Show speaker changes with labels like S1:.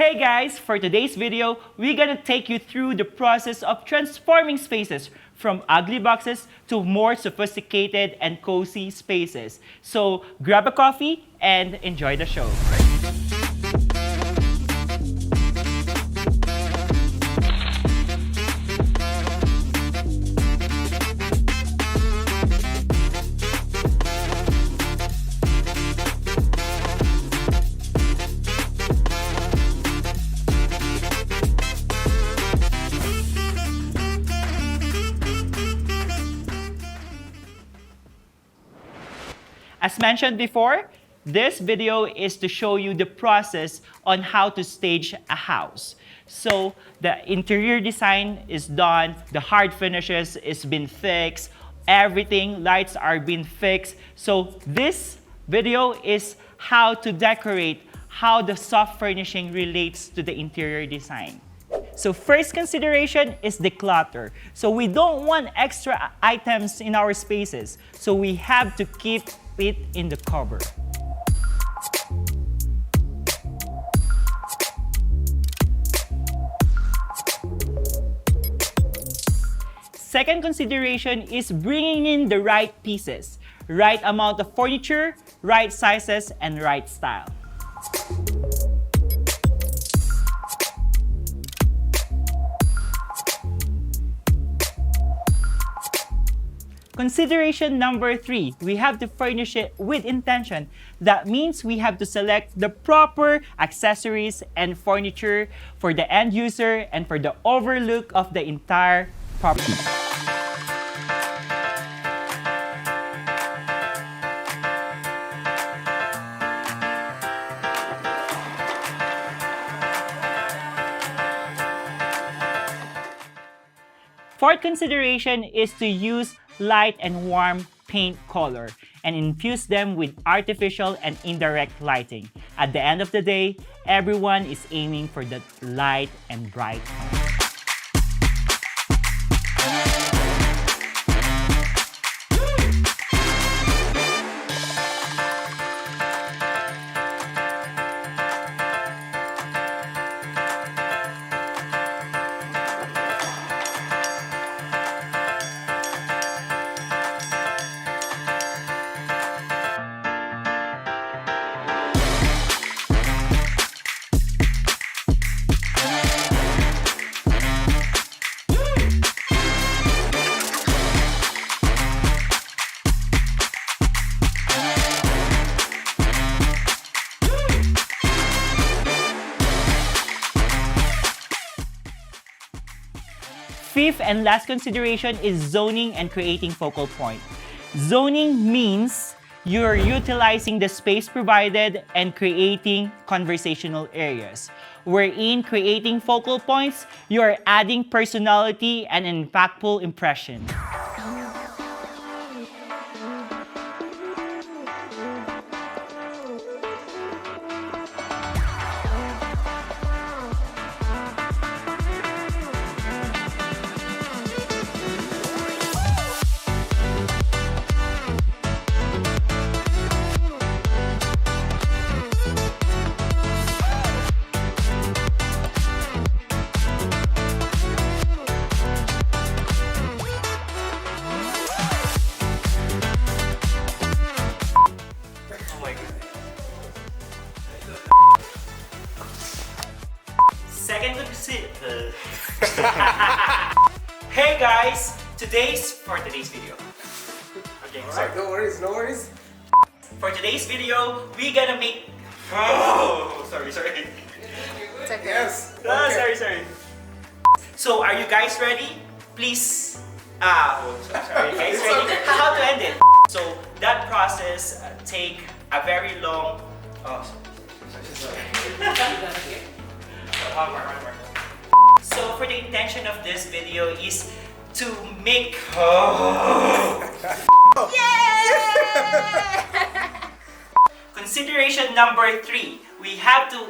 S1: Hey guys, for today's video, we're gonna take you through the process of transforming spaces from ugly boxes to more sophisticated and cozy spaces. So grab a coffee and enjoy the show. As mentioned before, this video is to show you the process on how to stage a house. So the interior design is done, the hard finishes is been fixed, everything, lights are being fixed. So this video is how to decorate, how the soft furnishing relates to the interior design. So first consideration is the clutter. So we don't want extra items in our spaces. So we have to keep it in the cupboard. Second consideration is bringing in the right pieces, right amount of furniture, right sizes, and right style. Consideration number 3, we have to furnish it with intention. That means we have to select the proper accessories and furniture for the end user and for the overlook of the entire property. Fourth consideration is to use light and warm paint color and infuse them with artificial and indirect lighting. At the end of the day, everyone is aiming for that light and bright color. Fifth and last consideration is zoning and creating focal point. Zoning means you're utilizing the space provided and creating conversational areas. Wherein creating focal points, you're adding personality and an impactful impression. Hey guys, for today's video. Okay,
S2: Alright, no worries.
S1: For today's video, we're gonna make. Oh, sorry.
S2: It's okay. Yes.
S1: Sorry. So, are you guys ready? Please. Sorry. Guys, ready? How to end it? So that process take a very long. Oh, sorry. So for the intention of this video is to make. Consideration number 3, we have to